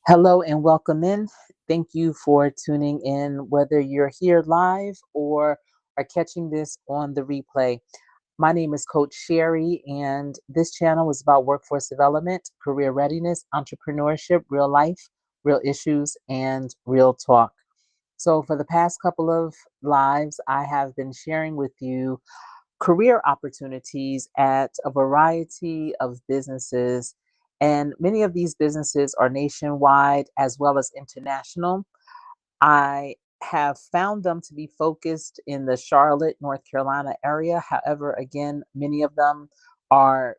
Hello and welcome in. Thank you for tuning in, whether you're here live or are catching this on the replay. My name is Coach Sherry, and this channel is about workforce development, career readiness, entrepreneurship, real life, real issues, and real talk. So, for the past couple of lives, I have been sharing with you career opportunities at a variety of businesses. And many of these businesses are nationwide as well as international. I have found them to be focused in the Charlotte, North Carolina area. However, again, many of them are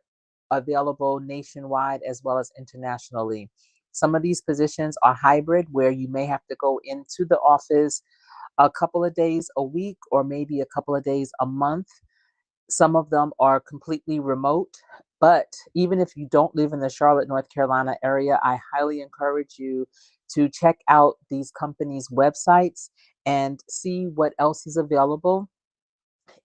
available nationwide as well as internationally. Some of these positions are hybrid, where you may have to go into the office a couple of days a week or maybe a couple of days a month. Some of them are completely remote, but even if you don't live in the Charlotte, North Carolina area, I highly encourage you to check out these companies' websites and see what else is available.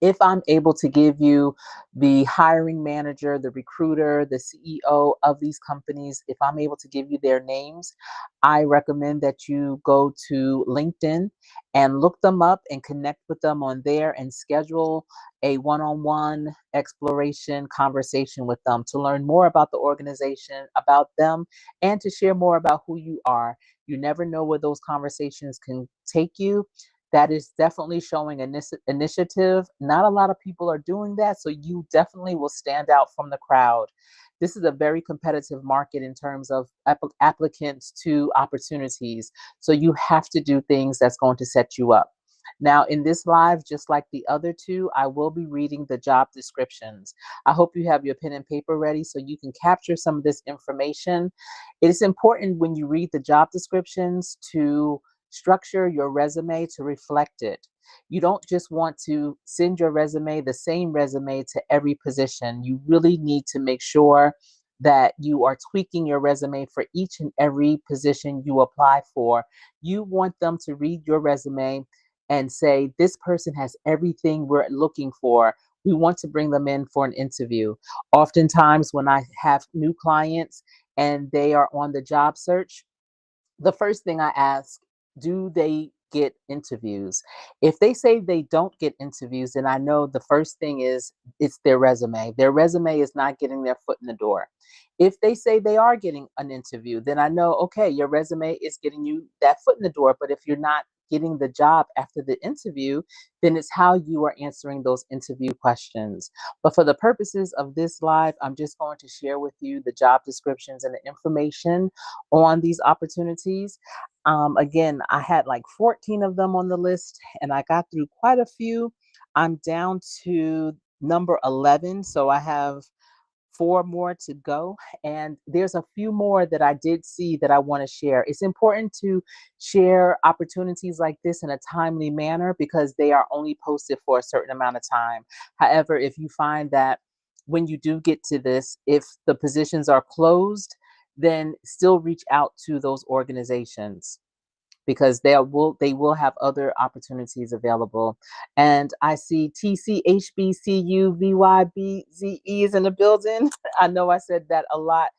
If I'm able to give you the hiring manager, the recruiter, the CEO of these companies, if I'm able to give you their names, I recommend that you go to LinkedIn and look them up and connect with them on there and schedule a one-on-one exploration conversation with them to learn more about the organization, about them, and to share more about who you are. You never know where those conversations can take you. That is definitely showing initiative. Not a lot of people are doing that, so you definitely will stand out from the crowd. This is a very competitive market in terms of applicants to opportunities. So you have to do things that's going to set you up. Now, in this live, just like the other two, I will be reading the job descriptions. I hope you have your pen and paper ready so you can capture some of this information. It is important when you read the job descriptions to structure your resume to reflect it. You don't just want to send your resume, the same resume, to every position. You really need to make sure that you are tweaking your resume for each and every position you apply for. You want them to read your resume and say, this person has everything we're looking for. We want to bring them in for an interview. Oftentimes, when I have new clients and they are on the job search, the first thing I ask, do they get interviews? If they say they don't get interviews, then I know the first thing is it's their resume. Their resume is not getting their foot in the door. If they say they are getting an interview, then I know, okay, your resume is getting you that foot in the door. But if you're not getting the job after the interview, then it's how you are answering those interview questions. But for the purposes of this live, I'm just going to share with you the job descriptions and the information on these opportunities. Again, I had like 14 of them on the list and I got through quite a few. I'm down to number 11, so I have four more to go. And there's a few more that I did see that I want to share. It's important to share opportunities like this in a timely manner because they are only posted for a certain amount of time. However, if you find that when you do get to this, if the positions are closed, then still reach out to those organizations because they will have other opportunities available. And I see TCHBCUVYBZE is in the building. I know I said that a lot,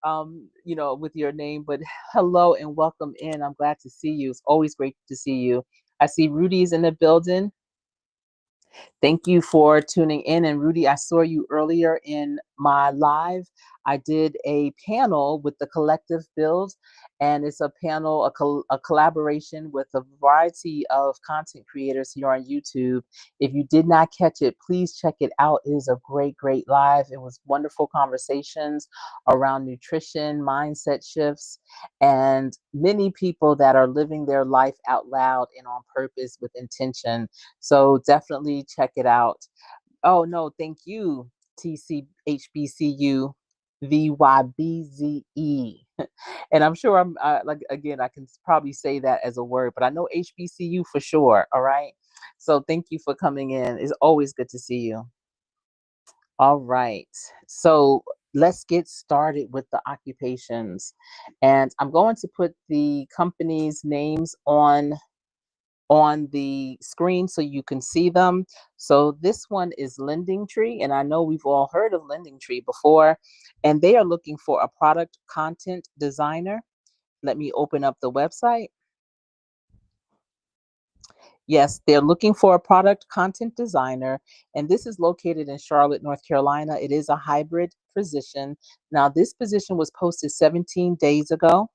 with your name, but hello and welcome in. I'm glad to see you. It's always great to see you. I see Rudy's in the building. Thank you for tuning in. And Rudy, I saw you earlier in my live. I did a panel with the Collective Build, and it's a panel, a collaboration with a variety of content creators here on YouTube. If you did not catch it, please check it out. It is a great, great live. It was wonderful conversations around nutrition, mindset shifts, and many people that are living their life out loud and on purpose with intention. So definitely check it out. Oh no, thank you, TCHBCU VYBZE. And I'm sure I'm like again, I can probably say that as a word, but I know HBCU for sure. All right. So thank you for coming in. It's always good to see you. All right. So let's get started with the occupations. And I'm going to put the company's names on the screen so you can see them. So this one is Lending Tree, and I know we've all heard of Lending Tree before, and they are looking for a product content designer Let me open up the website. Yes, they're looking for a product content designer, and this is located in Charlotte, North Carolina. It is a hybrid position. Now, this position was posted 17 days ago.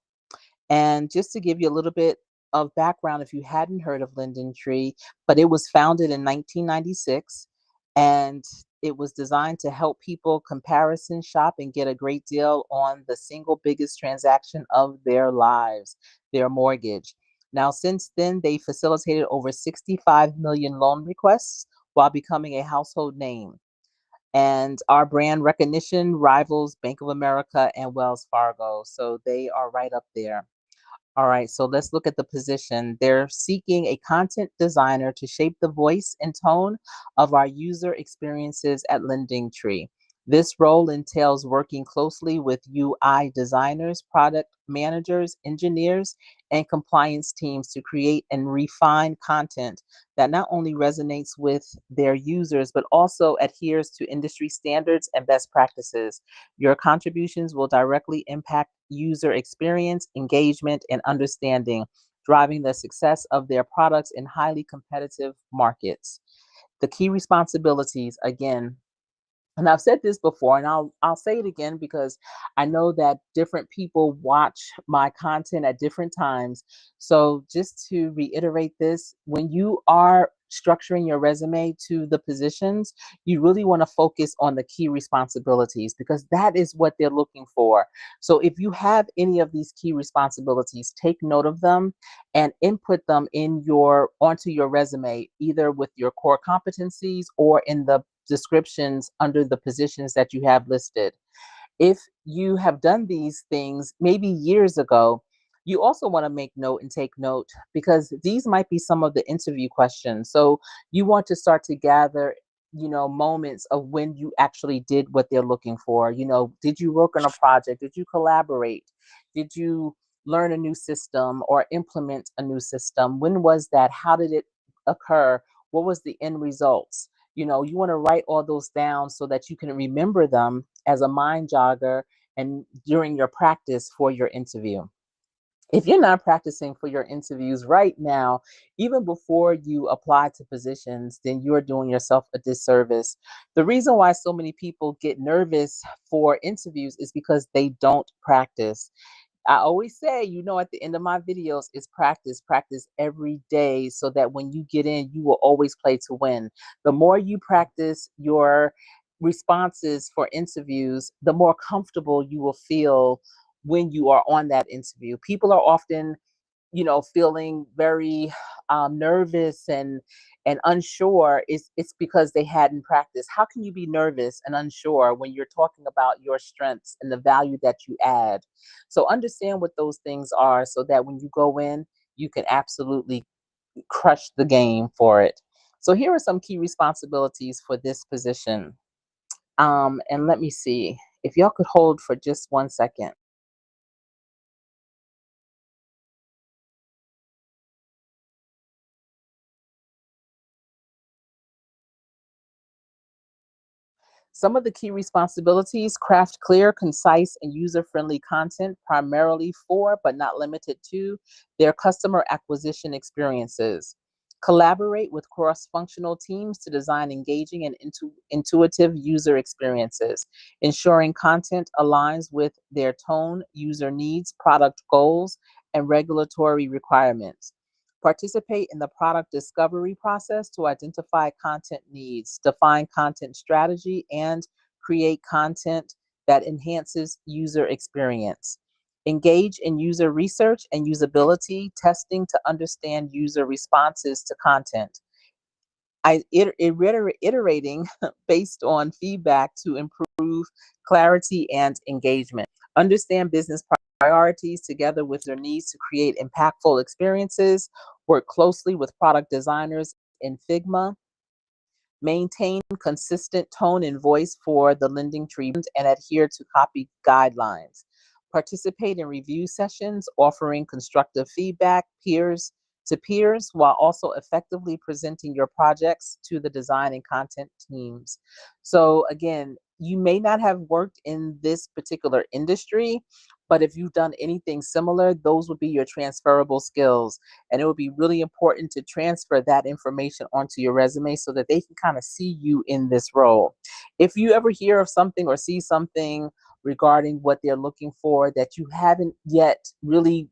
And just to give you a little bit of background, if you hadn't heard of Linden Tree, but it was founded in 1996, and it was designed to help people comparison shop and get a great deal on the single biggest transaction of their lives, their mortgage. Now, since then, they facilitated over 65 million loan requests while becoming a household name. And our brand recognition rivals Bank of America and Wells Fargo. So they are right up there. All right, so let's look at the position. They're seeking a content designer to shape the voice and tone of our user experiences at Lending Tree. This role entails working closely with UI designers, product managers, engineers, and compliance teams to create and refine content that not only resonates with their users, but also adheres to industry standards and best practices. Your contributions will directly impact user experience, engagement, and understanding, driving the success of their products in highly competitive markets. The key responsibilities, again, and I've said this before, and I'll say it again because I know that different people watch my content at different times. So just to reiterate this, when you are structuring your resume to the positions, you really want to focus on the key responsibilities because that is what they're looking for. So if you have any of these key responsibilities, take note of them and input them in your onto your resume, either with your core competencies or in the descriptions under the positions that you have listed. If you have done these things maybe years ago, you also want to make note and take note because these might be some of the interview questions. So you want to start to gather, moments of when you actually did what they're looking for. Did you work on a project? Did you collaborate? Did you learn a new system or implement a new system? When was that? How did it occur? What was the end results? You want to write all those down so that you can remember them as a mind jogger and during your practice for your interview. If you're not practicing for your interviews right now, even before you apply to positions, then you're doing yourself a disservice. The reason why so many people get nervous for interviews is because they don't practice. I always say, at the end of my videos, is practice, practice every day so that when you get in, you will always play to win. The more you practice your responses for interviews, the more comfortable you will feel when you are on that interview. People are often feeling very nervous and unsure. It's because they hadn't practiced. How can you be nervous and unsure when you're talking about your strengths and the value that you add? So understand what those things are so that when you go in, you can absolutely crush the game for it. So here are some key responsibilities for this position. And let me see if y'all could hold for just 1 second. Some of the key responsibilities: craft clear, concise, and user friendly content primarily for, but not limited to, their customer acquisition experiences. Collaborate with cross functional teams to design engaging and intuitive user experiences, ensuring content aligns with their tone, user needs, product goals, and regulatory requirements. Participate in the product discovery process to identify content needs, define content strategy, and create content that enhances user experience. Engage in user research and usability testing to understand user responses to content. Iterating based on feedback to improve clarity and engagement. Understand business priorities together with their needs to create impactful experiences. Work closely with product designers in Figma. Maintain consistent tone and voice for the Lending Tree and adhere to copy guidelines. Participate in review sessions, offering constructive feedback to peers while also effectively presenting your projects to the design and content teams. So again, you may not have worked in this particular industry, But if you've done anything similar, those would be your transferable skills. And it would be really important to transfer that information onto your resume so that they can kind of see you in this role. If you ever hear of something or see something regarding what they're looking for that you haven't yet really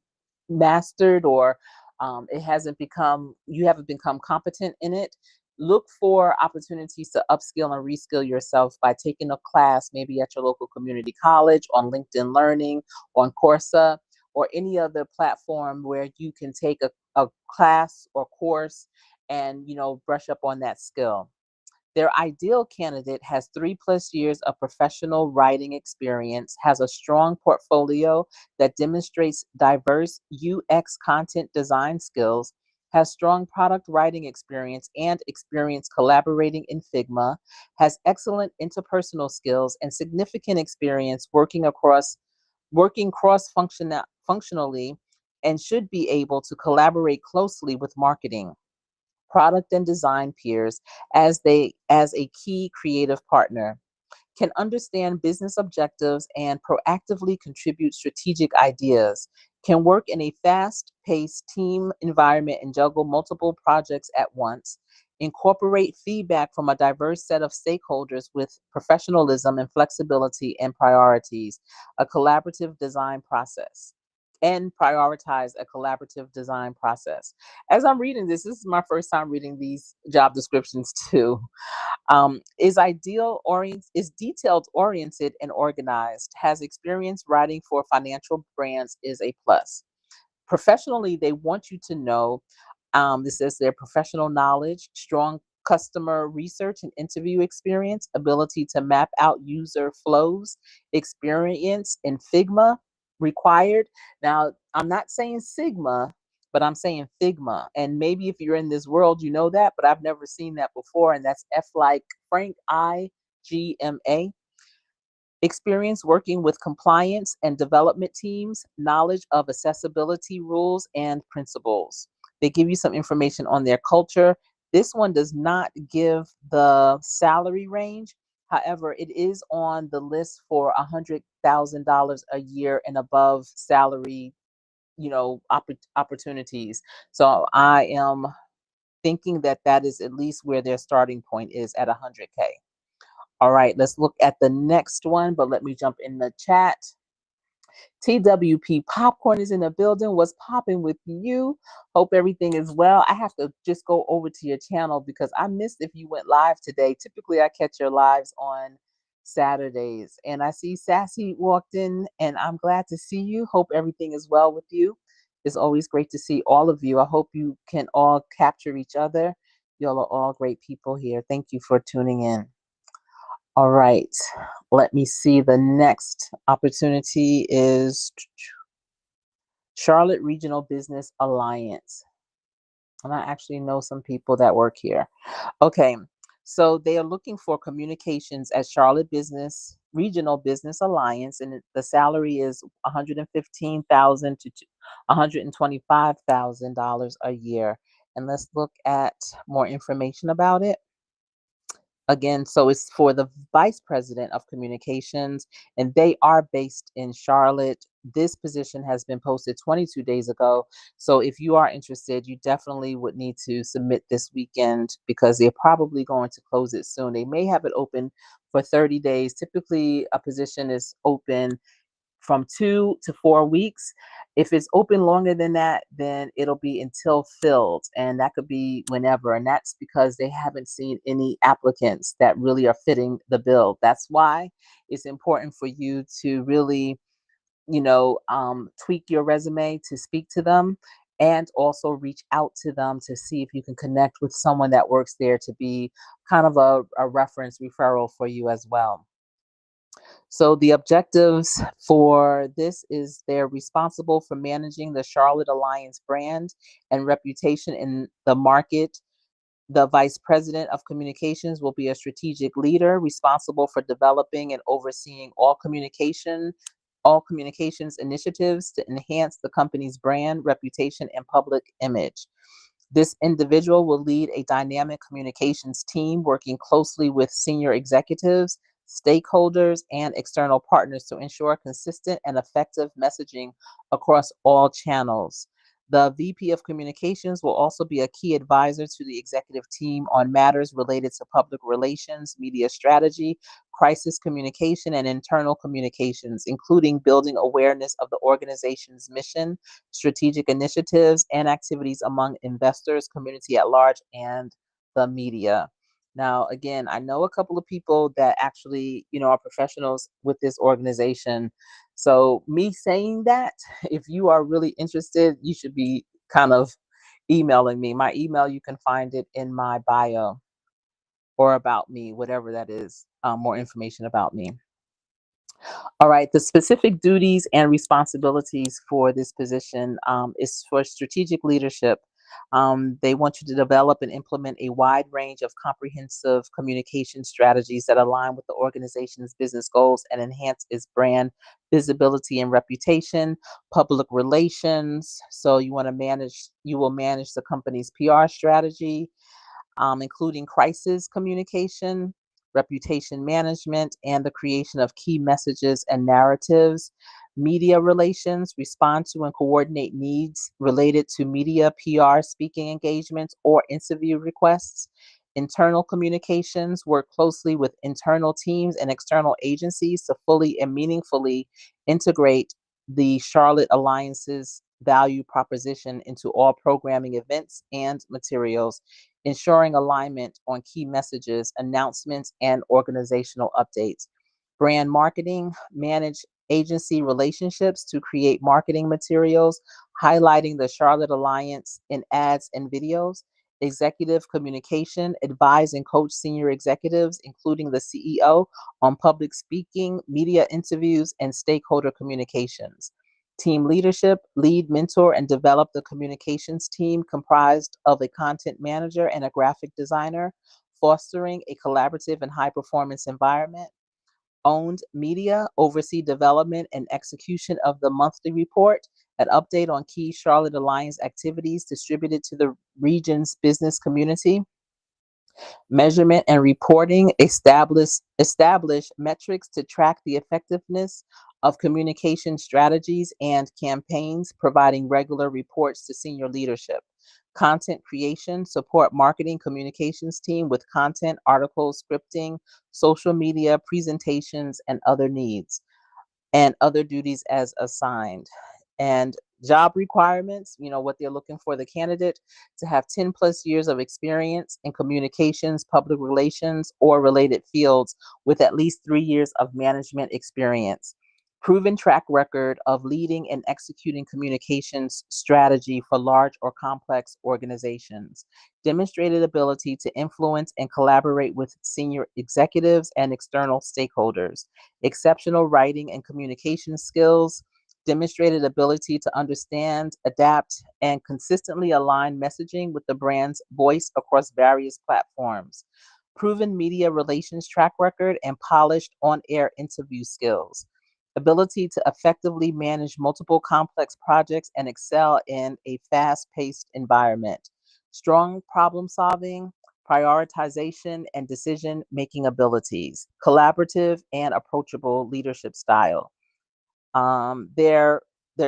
mastered, or it hasn't become, you haven't become competent in it, look for opportunities to upskill and reskill yourself by taking a class, maybe at your local community college, on LinkedIn Learning, on Coursera, or any other platform where you can take a class or course and, brush up on that skill. Their ideal candidate has 3+ years of professional writing experience, has a strong portfolio that demonstrates diverse UX content design skills, has strong product writing experience and experience collaborating in Figma, has excellent interpersonal skills and significant experience working functionally, and should be able to collaborate closely with marketing, product and design peers as a key creative partner, can understand business objectives and proactively contribute strategic ideas, can work in a fast-paced team environment and juggle multiple projects at once, incorporate feedback from a diverse set of stakeholders with professionalism and flexibility and priorities, a collaborative design process, and prioritize a collaborative design process. As I'm reading this is my first time reading these job descriptions too. Is detailed oriented and organized, has experience writing for financial brands is a plus. Professionally, they want you to know, this says their professional knowledge, strong customer research and interview experience, ability to map out user flows, experience in Figma required. Now, I'm not saying Sigma, but I'm saying Figma. And maybe if you're in this world, you know that, but I've never seen that before. And that's F like Frank, IGMA. Experience working with compliance and development teams, knowledge of accessibility rules and principles. They give you some information on their culture. This one does not give the salary range. However, it is on the list for $100,000 a year and above salary, opportunities. So I am thinking that that is at least where their starting point is, at 100K. All right, let's look at the next one, but let me jump in the chat. TWP Popcorn is in the building. What's popping with you? Hope everything is well. I have to just go over to your channel because I missed if you went live today. Typically, I catch your lives on Saturdays. And I see Sassy walked in, and I'm glad to see you. Hope everything is well with you. It's always great to see all of you. I hope you can all capture each other. Y'all are all great people here. Thank you for tuning in. All right, let me see. The next opportunity is Charlotte Regional Business Alliance. And I actually know some people that work here. Okay, so they are looking for communications at Charlotte Regional Business Alliance, and the salary is $115,000 to $125,000 a year. And let's look at more information about it. Again, so it's for the vice president of communications, and they are based in Charlotte. This position has been posted 22 days ago. So if you are interested, you definitely would need to submit this weekend because they're probably going to close it soon. They may have it open for 30 days. Typically, a position is open from 2 to 4 weeks. If it's open longer than that, then it'll be until filled, and that could be whenever. And that's because they haven't seen any applicants that really are fitting the bill. That's why it's important for you to really, tweak your resume to speak to them, and also reach out to them to see if you can connect with someone that works there to be kind of a reference referral for you as well. So the objectives for this is they're responsible for managing the Charlotte Alliance brand and reputation in the market. The vice president of communications will be a strategic leader responsible for developing and overseeing all communications initiatives to enhance the company's brand, reputation, and public image. This individual will lead a dynamic communications team working closely with senior executives, stakeholders, and external partners to ensure consistent and effective messaging across all channels. The VP of Communications will also be a key advisor to the executive team on matters related to public relations, media strategy, crisis communication, and internal communications, including building awareness of the organization's mission, strategic initiatives, and activities among investors, community at large, and the media. Now, again, I know a couple of people that actually, are professionals with this organization. So, me saying that, if you are really interested, you should be kind of emailing me. My email, you can find it in my bio or about me, whatever that is, more information about me. All right, the specific duties and responsibilities for this position is for strategic leadership. They want you to develop and implement a wide range of comprehensive communication strategies that align with the organization's business goals and enhance its brand visibility and reputation. Public relations. So you will manage the company's PR strategy, including crisis communication, reputation management, and the creation of key messages and narratives. Media relations, respond to and coordinate needs related to media, PR, speaking engagements, or interview requests. Internal communications, work closely with internal teams and external agencies to fully and meaningfully integrate the Charlotte Alliance's value proposition into all programming events and materials, ensuring alignment on key messages, announcements, and organizational updates. Brand marketing, manage agency relationships to create marketing materials, highlighting the Charlotte Alliance in ads and videos. Executive communication, advise and coach senior executives, including the CEO, on public speaking, media interviews, and stakeholder communications. Team leadership, lead, mentor, and develop the communications team comprised of a content manager and a graphic designer, fostering a collaborative and high performance environment. Owned media, oversee development and execution of the monthly report, an update on key Charlotte Alliance activities distributed to the region's business community. Measurement and reporting, establish metrics to track the effectiveness of communication strategies and campaigns, providing regular reports to senior leadership. Content creation, support marketing communications team with content, articles, scripting, social media, presentations, and other needs and other duties as assigned. And job requirements, what they're looking for the candidate to have 10 plus years of experience in communications, public relations, or related fields with at least 3 years of management experience. Proven track record of leading and executing communications strategy for large or complex organizations. Demonstrated ability to influence and collaborate with senior executives and external stakeholders. Exceptional writing and communication skills. Demonstrated ability to understand, adapt, and consistently align messaging with the brand's voice across various platforms. Proven media relations track record and polished on air interview skills. Ability to effectively manage multiple complex projects and excel in a fast paced environment. Strong problem solving, prioritization, and decision making abilities. Collaborative and approachable leadership style. Their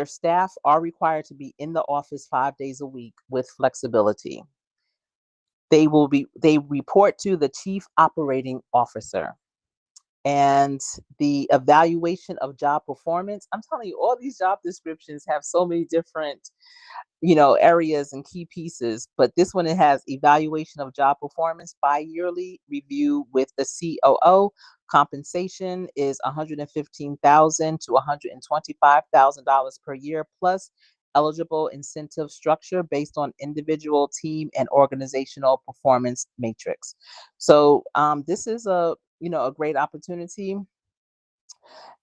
staff are required to be in the office 5 days a week with flexibility. They report to the chief operating officer. And the evaluation of job performance. I'm telling you, all these job descriptions have so many different areas and key pieces, but this one, it has evaluation of job performance bi-yearly review with the COO. Compensation is $115,000 to $125,000 per year, plus eligible incentive structure based on individual, team, and organizational performance matrix. So this is a great opportunity.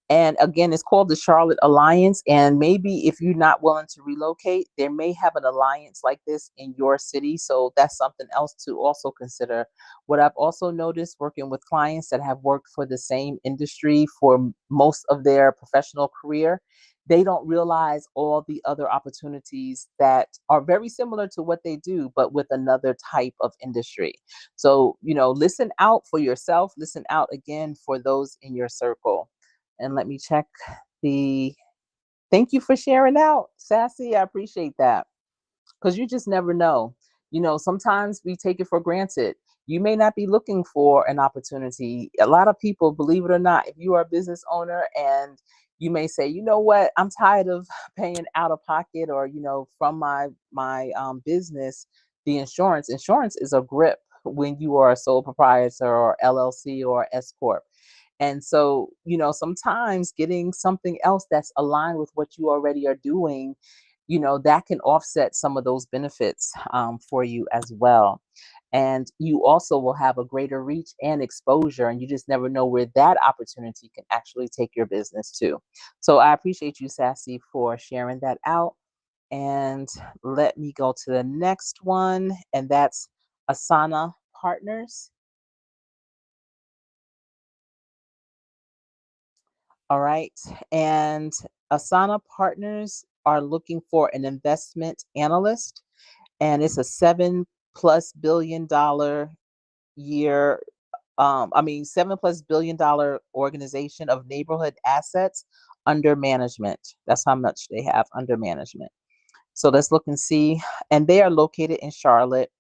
And again, it's called the Charlotte Alliance. And maybe if you're not willing to relocate, there may have an alliance like this in your city. So that's something else to also consider. What I've also noticed working with clients that have worked for the same industry for most of their professional career, they don't realize all the other opportunities that are very similar to what they do, but with another type of industry. So, listen out for yourself, listen out again for those in your circle. And let me check the thank you for sharing out, Sassy. I appreciate that because you just never know. Sometimes we take it for granted. You may not be looking for an opportunity. A lot of people, believe it or not, if you are a business owner and you may say, you know what, I'm tired of paying out of pocket or, from my business, the insurance. Insurance is a grip when you are a sole proprietor or LLC or S Corp. And so, sometimes getting something else that's aligned with what you already are doing, that can offset some of those benefits for you as well. And you also will have a greater reach and exposure, and you just never know where that opportunity can actually take your business to. So I appreciate you, Sassy, for sharing that out. And let me go to the next one, and that's Asana Partners. All right. And Asana Partners are looking for an investment analyst, and it's a $7+ billion year. $7+ billion organization of neighborhood assets under management. That's how much they have under management. So let's look and see. And they are located in Charlotte.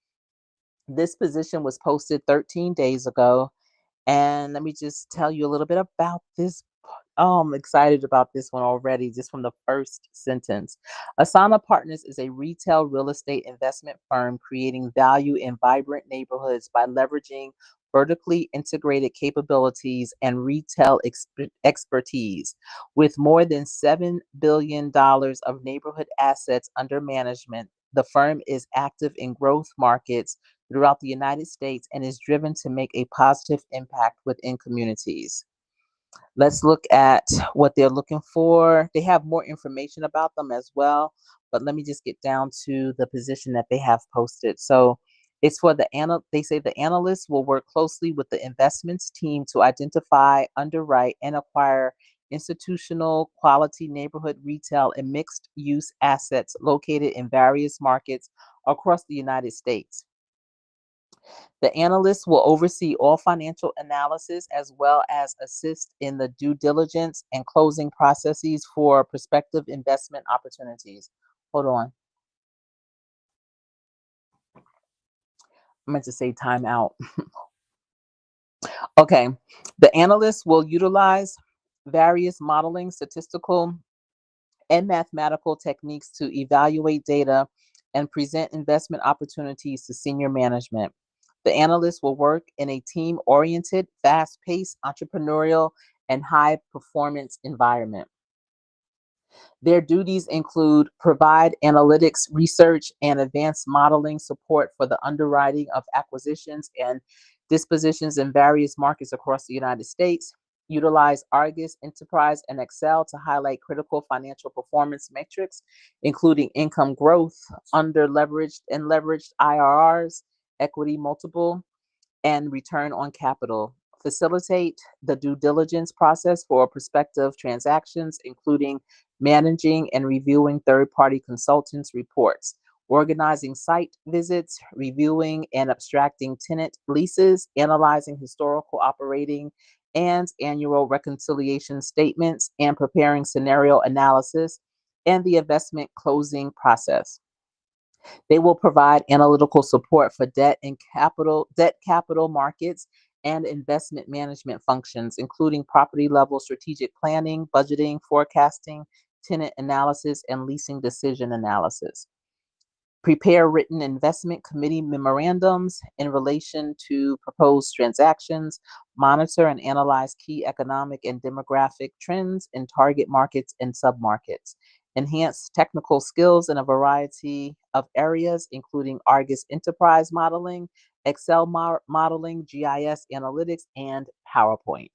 This position was posted 13 days ago. And let me just tell you a little bit about this. Oh, I'm excited about this one already, just from the first sentence. Asana Partners is a retail real estate investment firm creating value in vibrant neighborhoods by leveraging vertically integrated capabilities and retail expertise. With more than $7 billion of neighborhood assets under management, the firm is active in growth markets throughout the United States and is driven to make a positive impact within communities. Let's look at what they're looking for. They have more information about them as well, but let me just get down to the position that they have posted. So it's for they say the analysts will work closely with the investments team to identify, underwrite, and acquire institutional quality neighborhood retail and mixed use assets located in various markets across the United States. The analyst will oversee all financial analysis as well as assist in the due diligence and closing processes for prospective investment opportunities. Hold on. I meant to say time out. Okay. The analyst will utilize various modeling, statistical, and mathematical techniques to evaluate data and present investment opportunities to senior management. The analyst will work in a team oriented, fast paced, entrepreneurial, and high performance environment. Their duties include provide analytics, research, and advanced modeling support for the underwriting of acquisitions and dispositions in various markets across the United States. Utilize Argus, Enterprise, and Excel to highlight critical financial performance metrics, including income growth, under leveraged and leveraged IRRs, equity multiple, and return on capital. Facilitate the due diligence process for prospective transactions, including managing and reviewing third party consultants' reports, organizing site visits, reviewing and abstracting tenant leases, analyzing historical operating and annual reconciliation statements, and preparing scenario analysis and the investment closing process. They will provide analytical support for debt capital markets and investment management functions, including property level strategic planning, budgeting, forecasting, tenant analysis, and leasing decision analysis. Prepare written investment committee memorandums in relation to proposed transactions, monitor and analyze key economic and demographic trends in target markets and submarkets, enhance technical skills in a variety of areas, including Argus Enterprise modeling, Excel modeling, GIS analytics, and PowerPoint.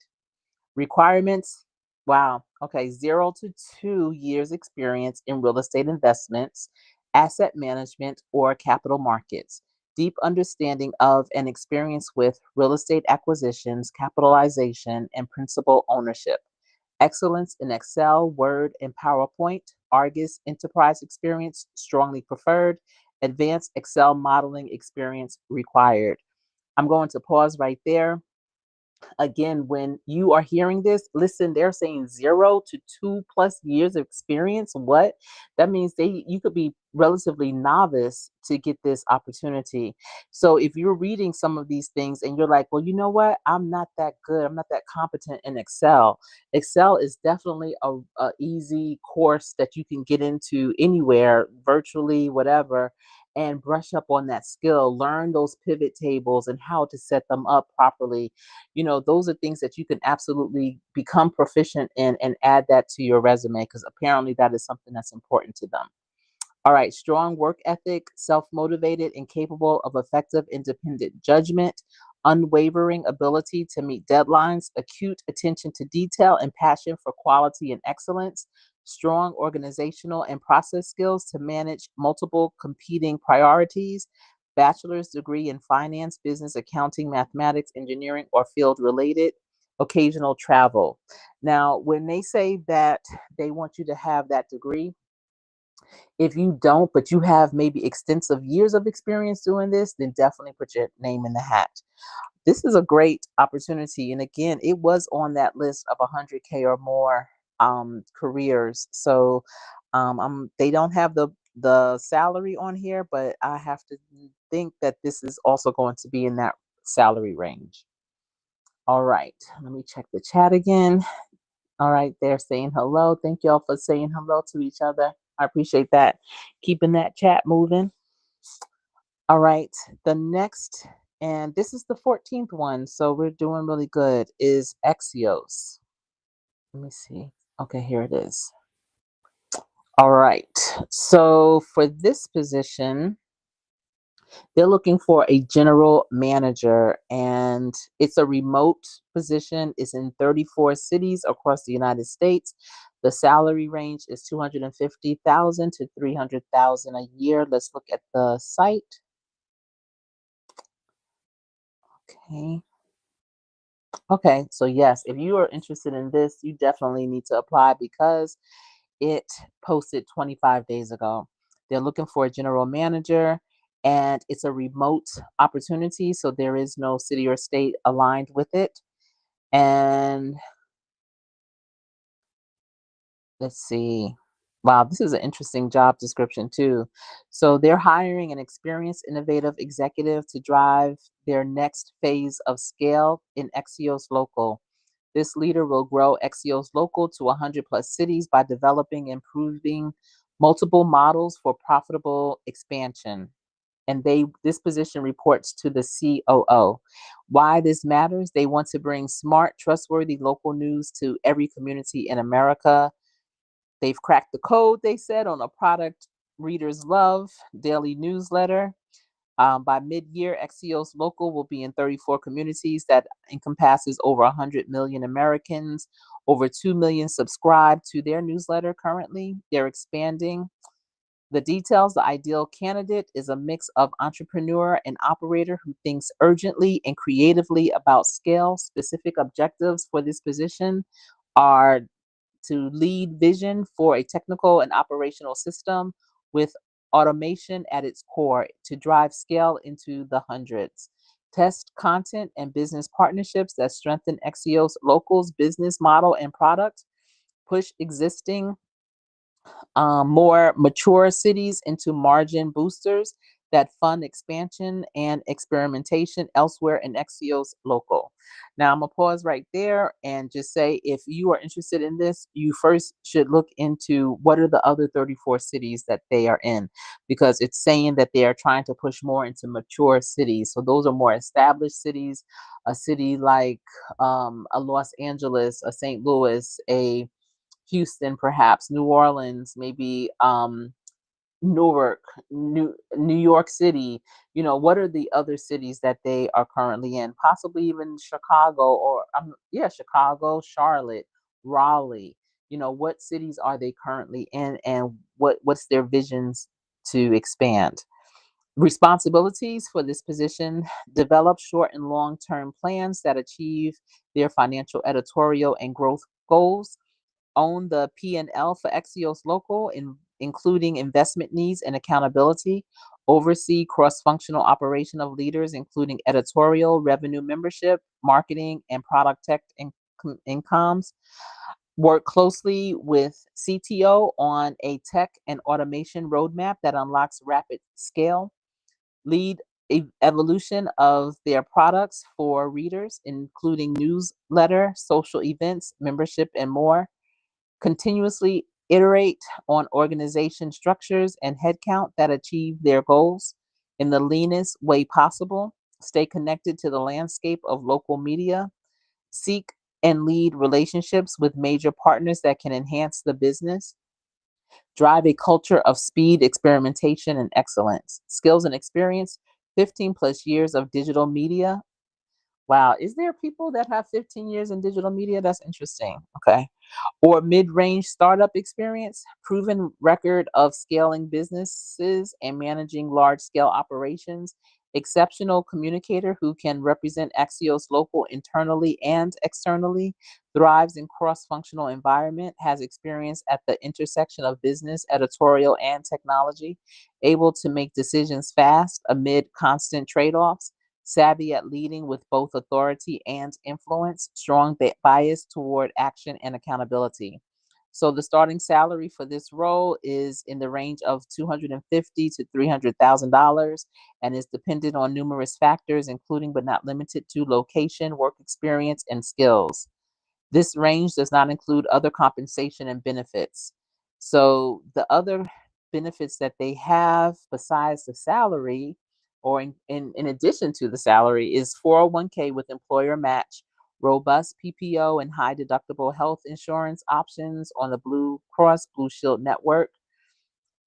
Requirements. Wow. Okay. 0 to 2 years experience in real estate investments, asset management, or capital markets. Deep understanding of and experience with real estate acquisitions, capitalization, and principal ownership. Excellence in Excel, Word, and PowerPoint. Argus Enterprise experience strongly preferred. Advanced Excel modeling experience required. I'm going to pause right there. Again, when you are hearing this, listen, they're saying 0 to 2+ years of experience. What? That means you could be relatively novice to get this opportunity. So if you're reading some of these things and you're like, well, you know what? I'm not that good. I'm not that competent in Excel. Excel is definitely a easy course that you can get into anywhere, virtually, whatever, and brush up on that skill, learn those pivot tables and how to set them up properly. Those are things that you can absolutely become proficient in and add that to your resume, because apparently that is something that's important to them. All right, strong work ethic, self motivated and capable of effective independent judgment, unwavering ability to meet deadlines, acute attention to detail, and passion for quality and excellence, strong organizational and process skills to manage multiple competing priorities, bachelor's degree in finance, business, accounting, mathematics, engineering, or field related, occasional travel. Now, when they say that they want you to have that degree, if you don't, but you have maybe extensive years of experience doing this, then definitely put your name in the hat. This is a great opportunity. And again, it was on that list of 100K or more careers. So they don't have the salary on here, but I have to think that this is also going to be in that salary range. All right, let me check the chat again. All right, they're saying hello. Thank y'all for saying hello to each other. I appreciate that. Keeping that chat moving. All right, the next, and this is the 14th one, so we're doing really good, is Axios. Let me see. Okay, here it is. All right, so for this position, they're looking for a general manager, and it's a remote position. It's in 34 cities across the United States. The salary range is 250,000 to 300,000 a year. Let's look at the site. Okay. Okay, so yes, if you are interested in this, you definitely need to apply because it posted 25 days ago. They're looking for a general manager, and it's a remote opportunity, so there is no city or state aligned with it. And let's see. Wow, this is an interesting job description too. So they're hiring an experienced, innovative executive to drive their next phase of scale in Axios Local. This leader will grow Axios Local to 100 plus cities by developing and improving multiple models for profitable expansion. And this position reports to the COO. Why this matters? They want to bring smart, trustworthy local news to every community in America. They've cracked the code, they said, on a product readers love daily newsletter. By mid-year, Axios Local will be in 34 communities that encompasses over 100 million Americans. Over 2 million subscribe to their newsletter currently. They're expanding. The details: the ideal candidate is a mix of entrepreneur and operator who thinks urgently and creatively about scale. Specific objectives for this position are to lead vision for a technical and operational system with automation at its core to drive scale into the hundreds. Test content and business partnerships that strengthen Axios Local's business model and product. Push existing more mature cities into margin boosters that fund expansion and experimentation elsewhere in Axios Local. Now, I'm going to pause right there and just say if you are interested in this, you first should look into what are the other 34 cities that they are in, because it's saying that they are trying to push more into mature cities. So those are more established cities, a city like a Los Angeles, a St. Louis, a Houston, perhaps New Orleans, maybe Newark, New York City. What are the other cities that they are currently in? Possibly even Chicago, or yeah, Chicago, Charlotte, Raleigh. What cities are they currently in, and what's their visions to expand? Responsibilities for this position: develop short and long term plans that achieve their financial, editorial, and growth goals. Own the P&L for Axios Local, including investment needs and accountability. Oversee cross-functional operation of leaders, including editorial, revenue membership, marketing, and product tech and comms. Work closely with CTO on a tech and automation roadmap that unlocks rapid scale. Lead evolution of their products for readers, including newsletter, social events, membership, and more. Continuously iterate on organization structures and headcount that achieve their goals in the leanest way possible. Stay connected to the landscape of local media. Seek and lead relationships with major partners that can enhance the business. Drive a culture of speed, experimentation, and excellence. Skills and experience: 15 plus years of digital media. Wow, is there people that have 15 years in digital media? That's interesting. Okay. Or mid-range startup experience, proven record of scaling businesses and managing large-scale operations, exceptional communicator who can represent Axios Local internally and externally, thrives in cross-functional environment, has experience at the intersection of business, editorial, and technology, able to make decisions fast amid constant trade-offs, savvy at leading with both authority and influence, strong bias toward action and accountability. So the starting salary for this role is in the range of $250 to $300,000 and is dependent on numerous factors, including but not limited to location, work experience, and skills. This range does not include other compensation and benefits. So the other benefits that they have besides the salary, or in addition to the salary, is 401k with employer match, robust PPO and high deductible health insurance options on the Blue Cross Blue Shield network,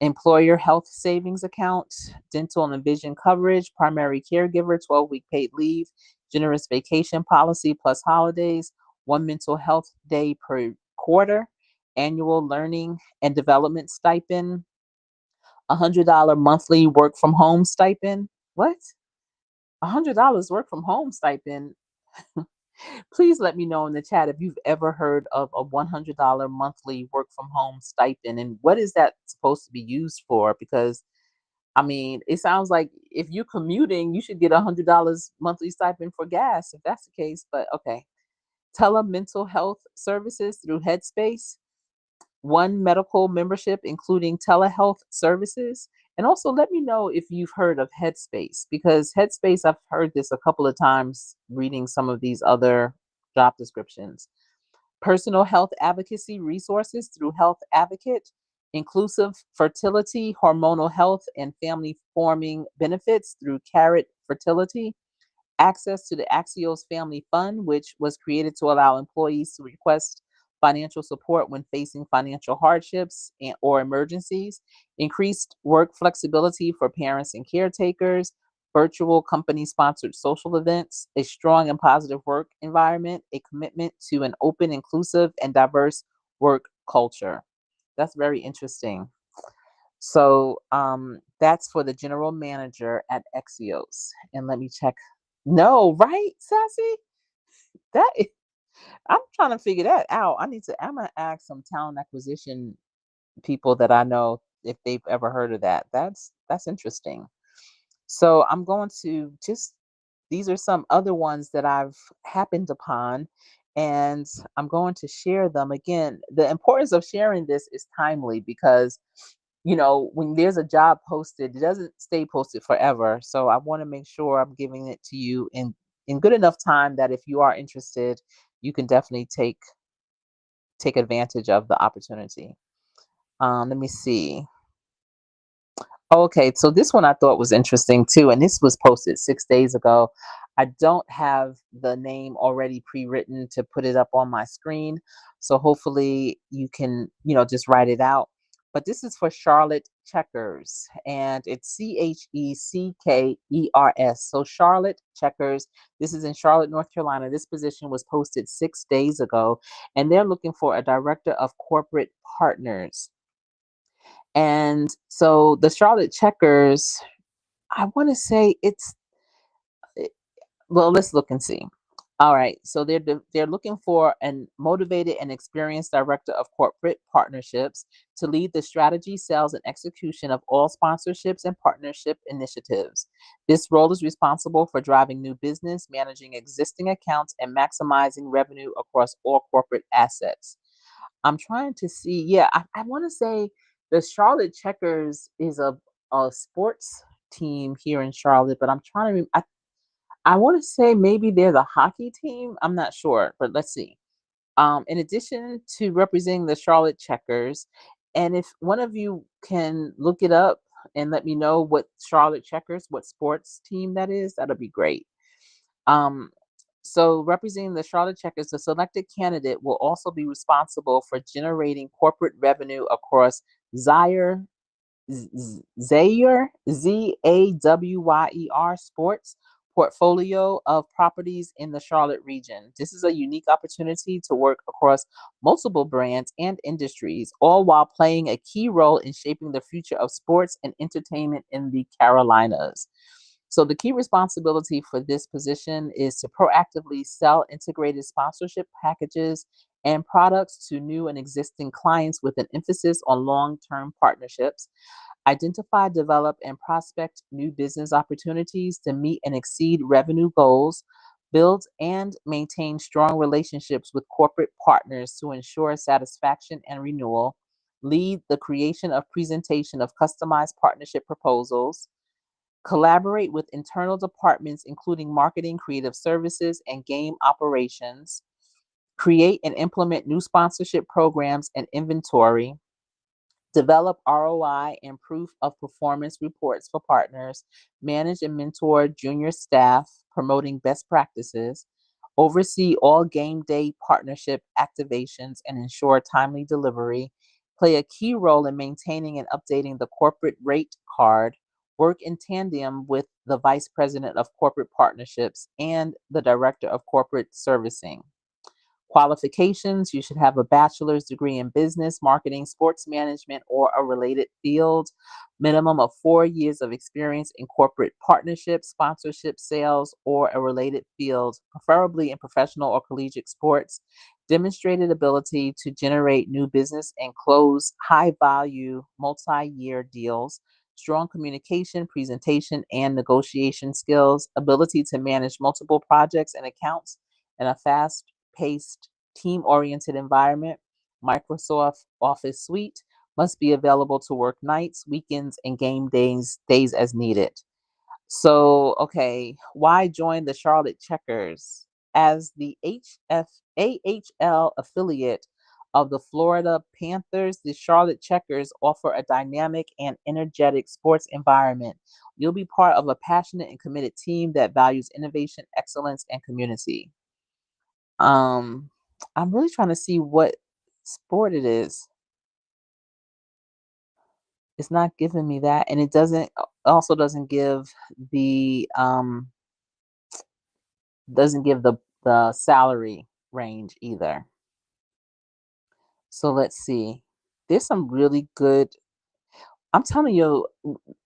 employer health savings account, dental and vision coverage, primary caregiver, 12-week paid leave, generous vacation policy plus holidays, one mental health day per quarter, annual learning and development stipend, $100 monthly work from home stipend. What? $100 work from home stipend? Please let me know in the chat if you've ever heard of a $100 monthly work from home stipend and what is that supposed to be used for? Because I mean, it sounds like if you're commuting, you should get $100 monthly stipend for gas if that's the case. But okay. Telemental health services through Headspace, one medical membership, including telehealth services. And also let me know if you've heard of Headspace, because Headspace, I've heard this a couple of times reading some of these other job descriptions. Personal health advocacy resources through Health Advocate, inclusive fertility, hormonal health, and family forming benefits through Carrot Fertility, access to the Axios Family Fund, which was created to allow employees to request financial support when facing financial hardships or emergencies, increased work flexibility for parents and caretakers, virtual company sponsored social events, a strong and positive work environment, a commitment to an open, inclusive, and diverse work culture. That's very interesting. So that's for the general manager at Axios. And let me check. No, right, Sassy? That is, I'm trying to figure that out. I'm gonna ask some talent acquisition people that I know if they've ever heard of that. That's interesting. So I'm going to just, these are some other ones that I've happened upon, and I'm going to share them. Again, the importance of sharing this is timely because when there's a job posted, it doesn't stay posted forever. So I want to make sure I'm giving it to you in good enough time that if you are interested, you can definitely take advantage of the opportunity. Let me see. Okay, so this one I thought was interesting too, and this was posted 6 days ago. I don't have the name already pre-written to put it up on my screen, so hopefully you can, just write it out. But this is for Charlotte Checkers, and it's Checkers. So Charlotte Checkers. This is in Charlotte, North Carolina. This position was posted 6 days ago, and they're looking for a director of corporate partners. And so the Charlotte Checkers, I want to say well, let's look and see. All right, so they're looking for an motivated and experienced director of corporate partnerships to lead the strategy, sales, and execution of all sponsorships and partnership initiatives. This role is responsible for driving new business, managing existing accounts, and maximizing revenue across all corporate assets. I'm trying to see, yeah, I want to say the Charlotte Checkers is a sports team here in Charlotte, but I'm trying to. I want to say maybe they're the hockey team. I'm not sure, but let's see. In addition to representing the Charlotte Checkers, and if one of you can look it up and let me know what Charlotte Checkers, what sports team that is, that'll be great. Um, so, representing the Charlotte Checkers, the selected candidate will also be responsible for generating corporate revenue across Zaire Zayer, Zawyr Sports portfolio of properties in the Charlotte region. This is a unique opportunity to work across multiple brands and industries, all while playing a key role in shaping the future of sports and entertainment in the Carolinas. So, the key responsibility for this position is to proactively sell integrated sponsorship packages and products to new and existing clients with an emphasis on long term partnerships. Identify, develop, and prospect new business opportunities to meet and exceed revenue goals. Build and maintain strong relationships with corporate partners to ensure satisfaction and renewal. Lead the creation of presentation of customized partnership proposals. Collaborate with internal departments, including marketing, creative services, and game operations. Create and implement new sponsorship programs and inventory. Develop ROI and proof of performance reports for partners, manage and mentor junior staff, promoting best practices, oversee all game day partnership activations and ensure timely delivery, play a key role in maintaining and updating the corporate rate card, work in tandem with the vice president of corporate partnerships and the director of corporate servicing. Qualifications, you should have a bachelor's degree in business, marketing, sports management, or a related field. Minimum of 4 years of experience in corporate partnerships, sponsorship, sales, or a related field, preferably in professional or collegiate sports. Demonstrated ability to generate new business and close high value multi year deals. Strong communication, presentation, and negotiation skills. Ability to manage multiple projects and accounts in a fast paced, team oriented environment. Microsoft Office Suite must be available to work nights, weekends, and game days as needed. So, okay, why join the Charlotte Checkers? As the AHL affiliate of the Florida Panthers, the Charlotte Checkers offer a dynamic and energetic sports environment. You'll be part of a passionate and committed team that values innovation, excellence, and community. Um, I'm really trying to see what sport it is. It's not giving me that, and it also doesn't give the salary range either. So let's see. There's some really good. I'm telling you,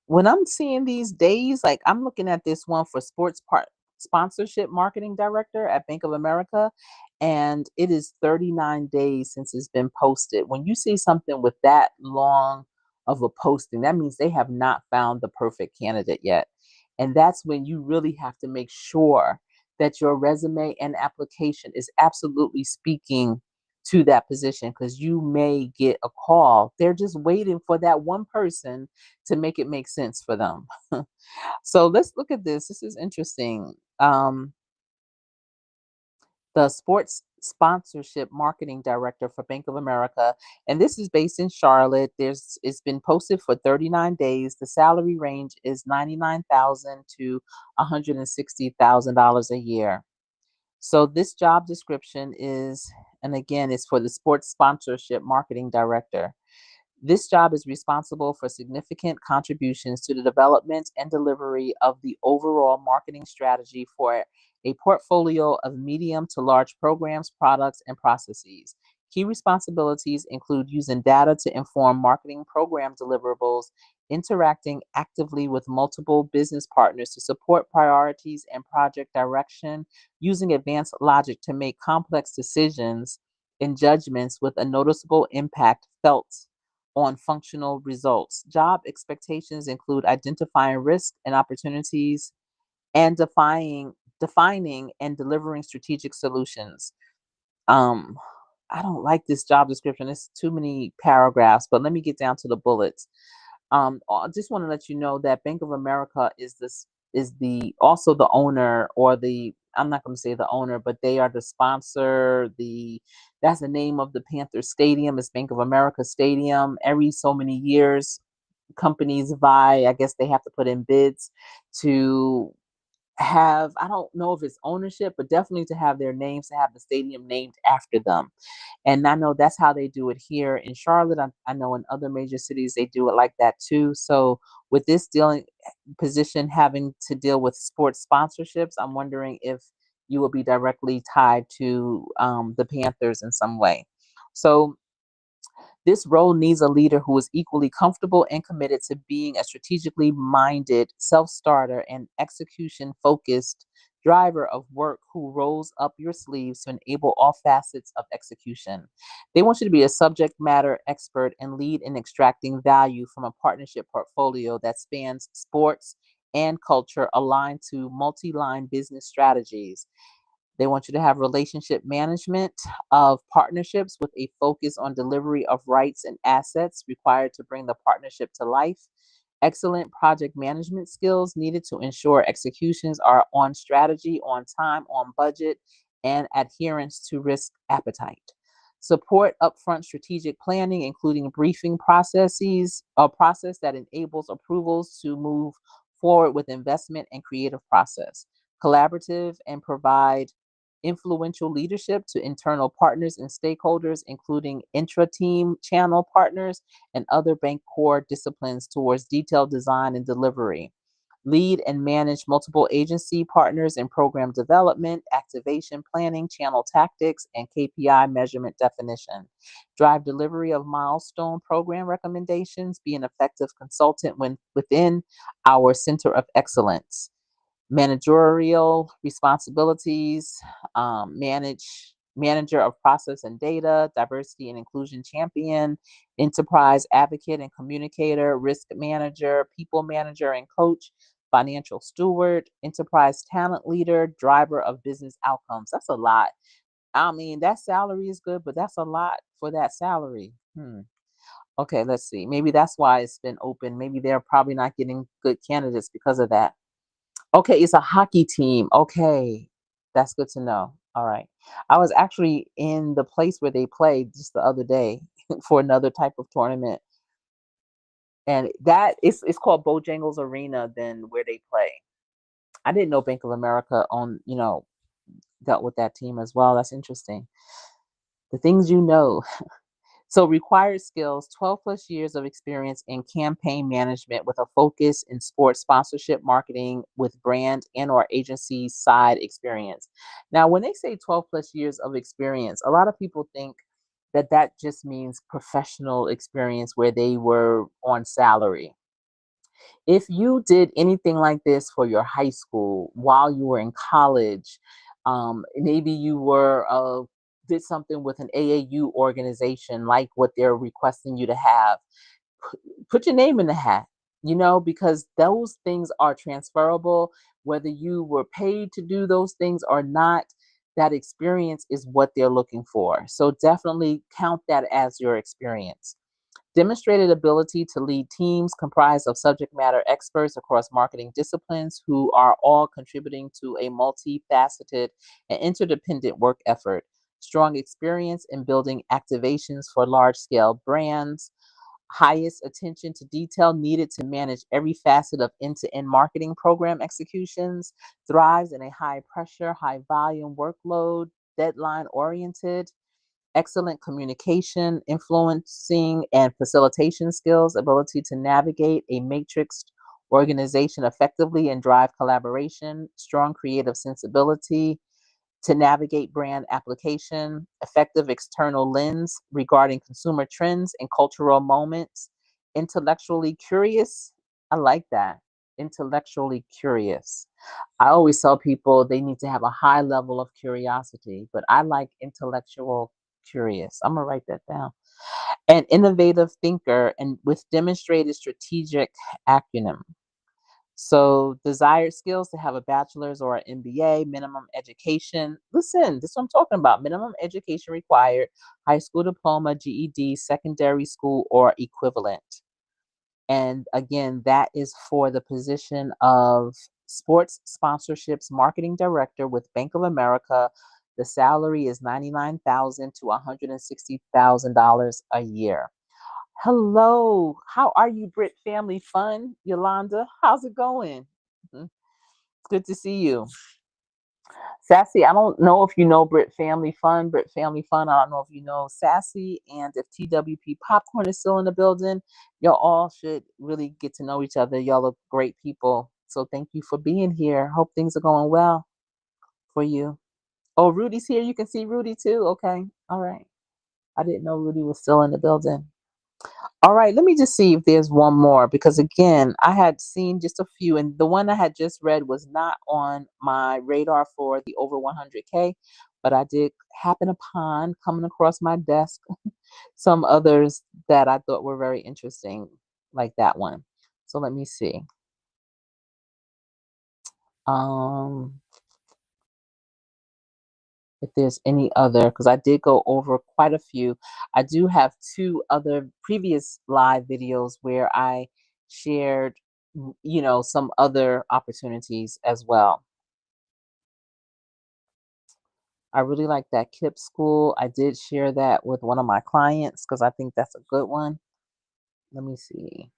when I'm seeing these days, like I'm looking at this one for sports part sponsorship marketing director at Bank of America, and it is 39 days since it's been posted. When you see something with that long of a posting, that means they have not found the perfect candidate yet. And that's when you really have to make sure that your resume and application is absolutely speaking to that position because you may get a call. They're just waiting for that one person to make it make sense for them. So let's look at this. This is interesting. The sports sponsorship marketing director for Bank of America, and this is based in Charlotte. It's been posted for 39 days. The salary range is 99,000 to $160,000 a year. So this job description is, and again, it's for the sports sponsorship marketing director. This job is responsible for significant contributions to the development and delivery of the overall marketing strategy for a portfolio of medium to large programs, products, and processes. Key responsibilities include using data to inform marketing program deliverables, interacting actively with multiple business partners to support priorities and project direction, using advanced logic to make complex decisions and judgments with a noticeable impact felt on functional results. Job expectations include identifying risks and opportunities and defining and delivering strategic solutions. Um, I don't like this job description. It's too many paragraphs, but let me get down to the bullets. I just want to let you know that Bank of America is the also the owner, or the, I'm not going to say the owner, but they are the sponsor. The That's the name of the Panther Stadium. It's Bank of America Stadium. Every so many years, companies vie. I guess they have to put in bids to have, I don't know if it's ownership, but definitely to have their names, to have the stadium named after them. And I know that's how they do it here in Charlotte. I know in other major cities they do it like that too. So with this dealing position having to deal with sports sponsorships, I'm wondering if you will be directly tied to the Panthers in some way. So this role needs a leader who is equally comfortable and committed to being a strategically minded self starter and execution focused driver of work, who rolls up your sleeves to enable all facets of execution. They want you to be a subject matter expert and lead in extracting value from a partnership portfolio that spans sports and culture, aligned to multi line business strategies. They want you to have relationship management of partnerships with a focus on delivery of rights and assets required to bring the partnership to life. Excellent project management skills needed to ensure executions are on strategy, on time, on budget, and adherence to risk appetite. Support upfront strategic planning, including briefing processes, a process that enables approvals to move forward with investment and creative process. Collaborative and provide influential leadership to internal partners and stakeholders, including intra-team channel partners and other bank core disciplines, towards detailed design and delivery. Lead and manage multiple agency partners in program development, activation planning, channel tactics, and KPI measurement definition. Drive delivery of milestone program recommendations. Be an effective consultant when within our Center of Excellence. Managerial responsibilities, manager of process and data, diversity and inclusion champion, enterprise advocate and communicator, risk manager, people manager and coach, financial steward, enterprise talent leader, driver of business outcomes. That's a lot. I mean, that salary is good, but that's a lot for that salary. Okay, let's see. Maybe that's why it's been open. Maybe they're probably not getting good candidates because of that. Okay, it's a hockey team. Okay, that's good to know. All right. I was actually in the place where they played just the other day for another type of tournament, and that is, it's called Bojangles Arena. Then where they play, I didn't know Bank of America dealt with that team as well. That's interesting. The things you know. So required skills: 12 plus years of experience in campaign management with a focus in sports sponsorship marketing with brand and or agency side experience. Now, when they say 12 plus years of experience, a lot of people think that that just means professional experience where they were on salary. If you did anything like this for your high school while you were in college, maybe you were did something with an AAU organization like what they're requesting you to have, put your name in the hat, because those things are transferable. Whether you were paid to do those things or not, that experience is what they're looking for. So definitely count that as your experience. Demonstrated ability to lead teams comprised of subject matter experts across marketing disciplines who are all contributing to a multifaceted and interdependent work effort. Strong experience in building activations for large scale brands. Highest attention to detail needed to manage every facet of end to end marketing program executions. Thrives in a high pressure, high volume workload, deadline oriented. Excellent communication, influencing, and facilitation skills, ability to navigate a matrixed organization effectively and drive collaboration, strong creative sensibility, to navigate brand application, effective external lens regarding consumer trends and cultural moments, intellectually curious. I like that. Intellectually curious. I always tell people they need to have a high level of curiosity, but I like intellectual curious. I'm going to write that down. An innovative thinker and with demonstrated strategic acumen. So, desired skills to have a bachelor's or an MBA, minimum education. Listen, this is what I'm talking about. Minimum education required, high school diploma, GED, secondary school, or equivalent. And again, that is for the position of sports sponsorships marketing director with Bank of America. The salary is $99,000 to $160,000 a year. Hello, how are you, Brit Family Fun? Yolanda, how's it going? Mhm. It's good to see you. Sassy, I don't know if you know Brit Family Fun. Brit Family Fun, I don't know if you know Sassy, and if TWP Popcorn is still in the building. Y'all all should really get to know each other. Y'all are great people. So thank you for being here. Hope things are going well for you. Oh, Rudy's here. You can see Rudy too. Okay. All right. I didn't know Rudy was still in the building. All right, let me just see if there's one more because again, I had seen just a few, and the one I had just read was not on my radar for the over 100K, but I did happen upon coming across my desk some others that I thought were very interesting, like that one. So let me see. Um, if there's any other, because I did go over quite a few. I do have two other previous live videos where I shared, some other opportunities as well. I really like that KIPP school. I did share that with one of my clients because I think that's a good one. Let me see.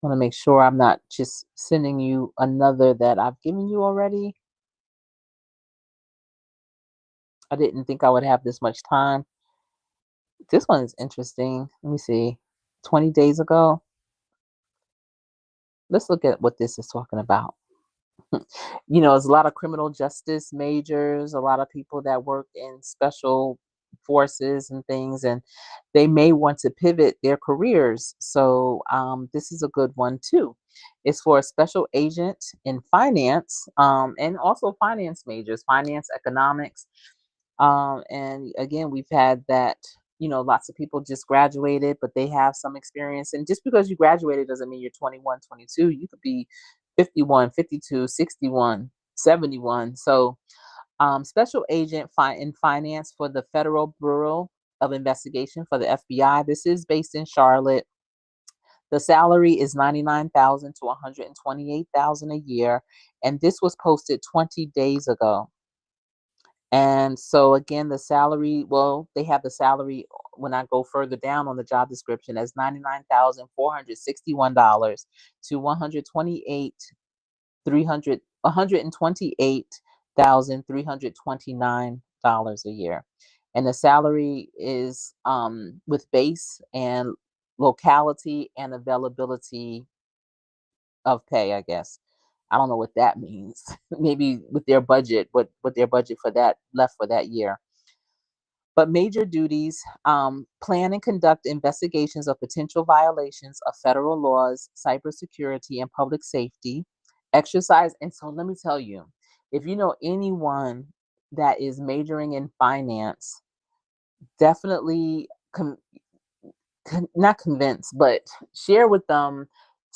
I want to make sure I'm not just sending you another that I've given you already. I didn't think I would have this much time. This one is interesting. Let me see. 20 days ago. Let's look at what this is talking about. There's a lot of criminal justice majors, a lot of people that work in special forces and things, and they may want to pivot their careers. So, this is a good one too. It's for a special agent in finance, and also finance majors, finance, economics. And again, we've had that, lots of people just graduated, but they have some experience. And just because you graduated doesn't mean you're 21, 22. You could be 51, 52, 61, 71. So, special agent in finance for the Federal Bureau of Investigation for the FBI. This is based in Charlotte. The salary is 99,000 to 128,000 a year, and this was posted 20 days ago. And so again, the salary, well, they have the salary when I go further down on the job description as $99,461 to 128,329 dollars a year. And the salary is with base and locality and availability of pay, I guess. I don't know what that means. Maybe with their budget, what their budget for that left for that year. But major duties, plan and conduct investigations of potential violations of federal laws, cybersecurity, and public safety. Exercise. And so let me tell you, if you know anyone that is majoring in finance, definitely not convince, but share with them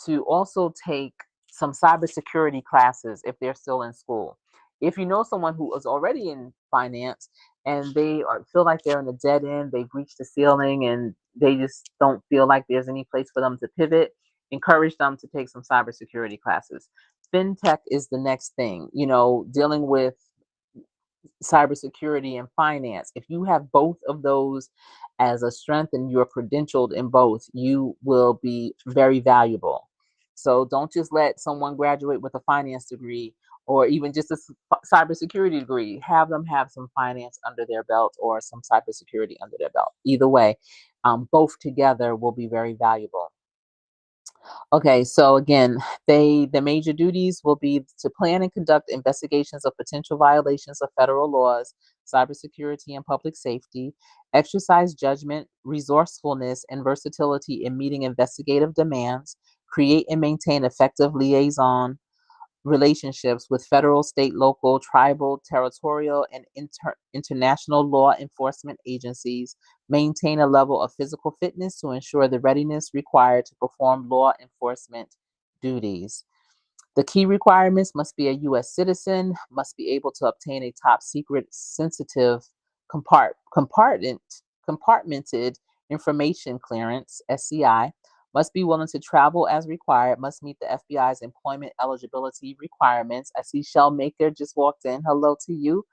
to also take some cybersecurity classes if they're still in school. If you know someone who is already in finance and feel like they're in a dead end, they've reached the ceiling and they just don't feel like there's any place for them to pivot, encourage them to take some cybersecurity classes. Fintech is the next thing, dealing with cybersecurity and finance. If you have both of those as a strength and you're credentialed in both, you will be very valuable. So don't just let someone graduate with a finance degree or even just a cybersecurity degree. Have them have some finance under their belt or some cybersecurity under their belt. Either way, both together will be very valuable. Okay, so again, the major duties will be to plan and conduct investigations of potential violations of federal laws, cybersecurity, and public safety, exercise judgment, resourcefulness, and versatility in meeting investigative demands, create and maintain effective liaison relationships with federal, state, local, tribal, territorial, and international law enforcement agencies, maintain a level of physical fitness to ensure the readiness required to perform law enforcement duties. The key requirements must be a U.S. citizen, must be able to obtain a top secret sensitive compartmented information clearance, SCI, must be willing to travel as required, must meet the FBI's employment eligibility requirements. I see Shell Maker just walked in. Hello to you.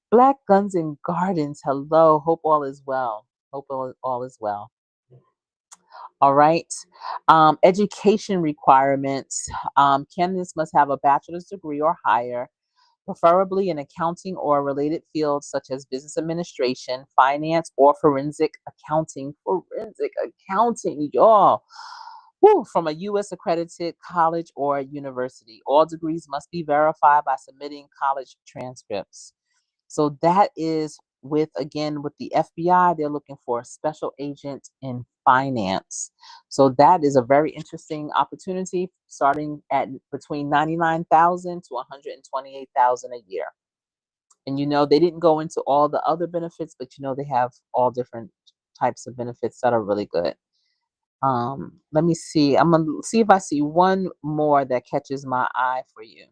Black Guns and Gardens. Hello. Hope all is well. Hope all is well. All right. Education requirements. Candidates must have a bachelor's degree or higher, preferably in accounting or related fields such as business administration, finance, or forensic accounting. Forensic accounting, y'all. Woo, from a U.S. accredited college or university. All degrees must be verified by submitting college transcripts. So that is with the FBI, they're looking for a special agent in finance. So that is a very interesting opportunity starting at between 99,000 to 128,000 a year. And they didn't go into all the other benefits, but they have all different types of benefits that are really good. Let me see. I'm gonna see if I see one more that catches my eye for you.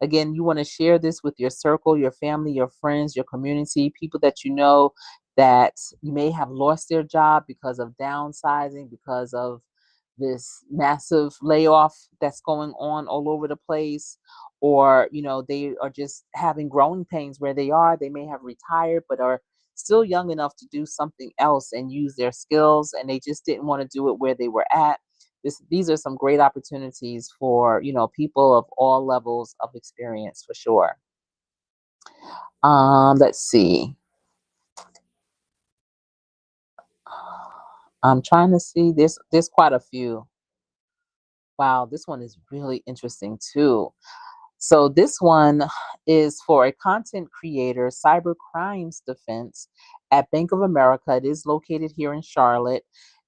Again, you want to share this with your circle, your family, your friends, your community, people that you know that may have lost their job because of downsizing, because of this massive layoff that's going on all over the place, or they are just having growing pains where they are. They may have retired but are still young enough to do something else and use their skills, and they just didn't want to do it where they were at. These are some great opportunities for people of all levels of experience for sure. Let's see. I'm trying to see. There's quite a few. Wow, this one is really interesting too. So this one is for a content creator, cyber crimes defense at Bank of America. It is located here in Charlotte.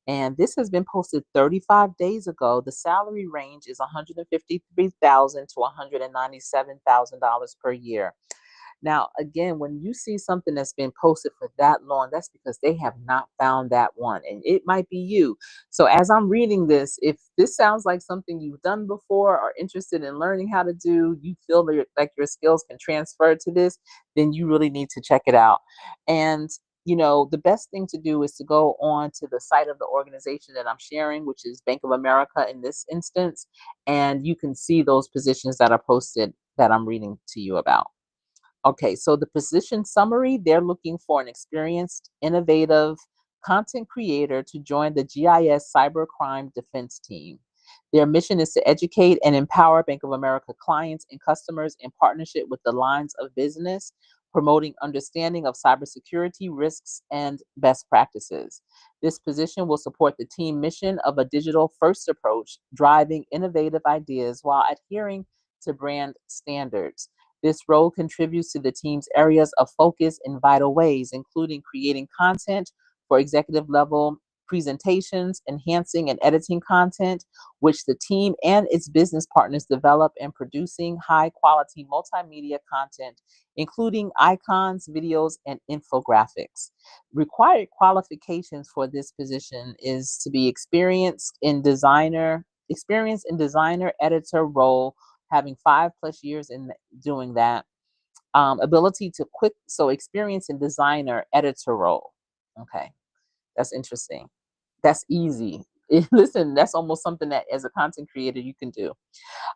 And this has been posted 35 days ago. The salary range is $153,000 to $197,000 per year. Now, again, when you see something that's been posted for that long, that's because they have not found that one, and it might be you. So, as I'm reading this, if this sounds like something you've done before or interested in learning how to do, you feel like your skills can transfer to this, then you really need to check it out. And the best thing to do is to go on to the site of the organization that I'm sharing, which is Bank of America in this instance, and you can see those positions that are posted that I'm reading to you about. Okay, so the position summary, they're looking for an experienced, innovative content creator to join the GIS cybercrime defense team. Their mission is to educate and empower Bank of America clients and customers in partnership with the lines of business, promoting understanding of cybersecurity risks and best practices. This position will support the team mission of a digital first approach, driving innovative ideas while adhering to brand standards. This role contributes to the team's areas of focus in vital ways, including creating content for executive level presentations, enhancing and editing content, which the team and its business partners develop, and producing high quality multimedia content, including icons, videos, and infographics. Required qualifications for this position is to be experienced in designer editor role, having 5+ years in doing that. Ability to experience in designer editor role. Okay, that's interesting. That's easy. Listen, that's almost something that as a content creator you can do.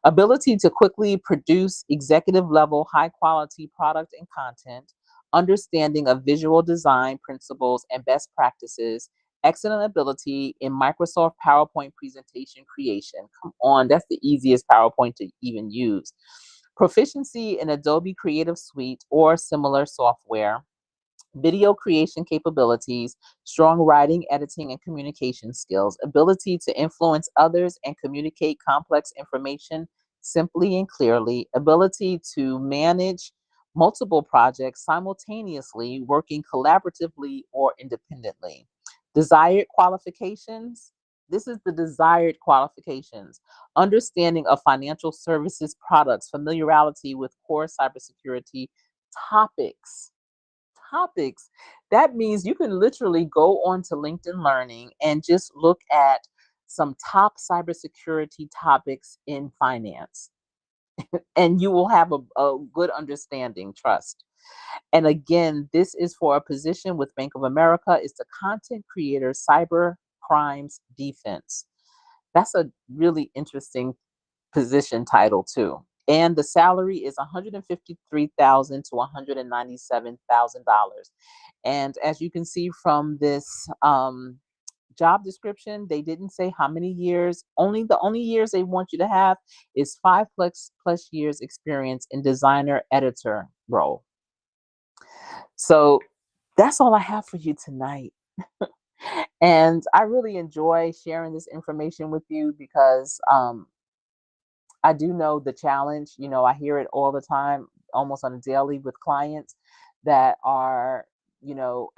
Ability to quickly produce executive level high quality product and content, understanding of visual design principles and best practices, excellent ability in Microsoft PowerPoint presentation creation. Come on, that's the easiest PowerPoint to even use. Proficiency in Adobe Creative Suite or similar software. video creation capabilities, strong writing, editing, and communication skills, ability to influence others and communicate complex information simply and clearly, ability to manage multiple projects simultaneously, working collaboratively or independently. Desired qualifications. This is the desired qualifications: understanding of financial services products, familiarity with core cybersecurity topics topics. That means you can literally go onto LinkedIn Learning and just look at some top cybersecurity topics in finance, and you will have a good understanding, trust. And again, this is for a position with Bank of America. It's the content creator cyber crimes defense. That's a really interesting position title too. And the salary is $153,000 to $197,000. And as you can see from this job description, they didn't say how many years. The only years they want you to have is 5+ years experience in designer editor role. So that's all I have for you tonight. And I really enjoy sharing this information with you because I do know the challenge. I hear it all the time, almost on a daily, with clients that are,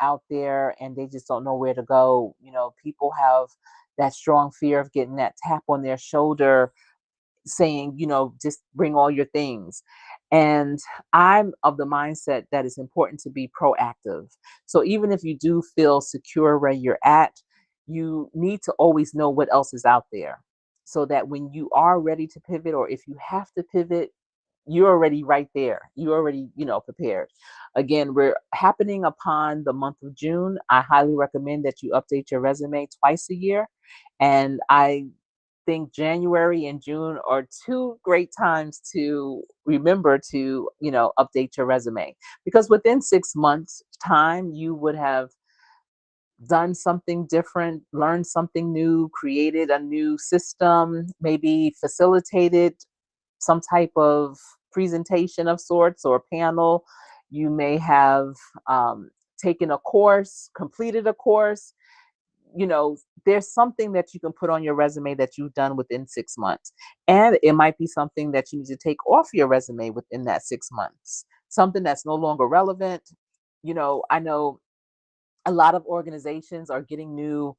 out there and they just don't know where to go. People have that strong fear of getting that tap on their shoulder saying, just bring all your things. And I'm of the mindset that it's important to be proactive. So even if you do feel secure where you're at, you need to always know what else is out there so that when you are ready to pivot, or if you have to pivot, you're already right there. You're already, prepared. Again, we're happening upon the month of June. I highly recommend that you update your resume twice a year. And I think January and June are two great times to remember to, update your resume, because within 6 months time, you would have done something different, learned something new, created a new system, maybe facilitated some type of presentation of sorts or panel. You may have taken a course, completed a course. There's something that you can put on your resume that you've done within 6 months. And it might be something that you need to take off your resume within that 6 months, something that's no longer relevant. I know a lot of organizations are getting new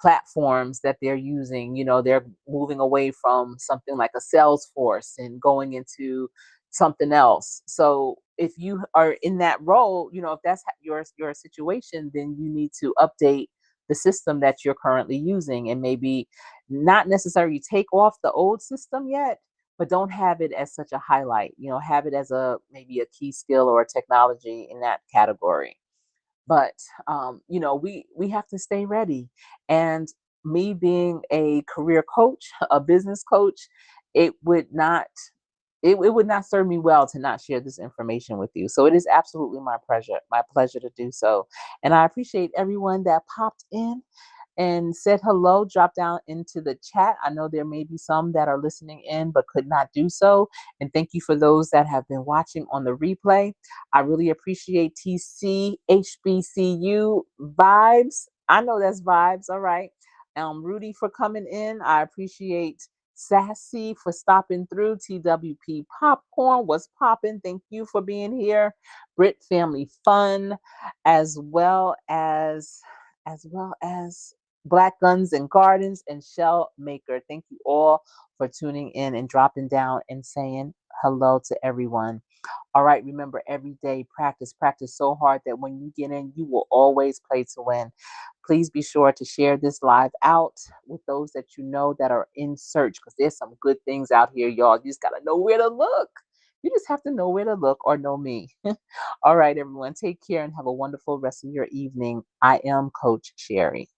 platforms that they're using. They're moving away from something like a Salesforce and going into something else. So if you are in that role, if that's your situation, then you need to update the system that you're currently using, and maybe not necessarily take off the old system yet, but don't have it as such a highlight. Have it as a maybe a key skill or a technology in that category. But we have to stay ready. And me being a career coach, a business coach, it would not it would not serve me well to not share this information with you. So it is absolutely my pleasure to do so. And I appreciate everyone that popped in and said hello. Drop down into the chat. I know there may be some that are listening in but could not do so. And thank you for those that have been watching on the replay. I really appreciate TCHBCU vibes. I know that's vibes. All right. Rudy for coming in. I appreciate Sassy for stopping through. TWP Popcorn was popping. Thank you for being here. Brit Family Fun, as well as Black Guns and Gardens and Shell Maker. Thank you all for tuning in and dropping down and saying hello to everyone. All right, remember, every day practice so hard that when you get in, you will always play to win. Please be sure to share this live out with those that you know that are in search, because there's some good things out here, y'all. You just got to know where to look. You just have to know where to look, or know me. All right, everyone, take care and have a wonderful rest of your evening. I am Coach Sherry.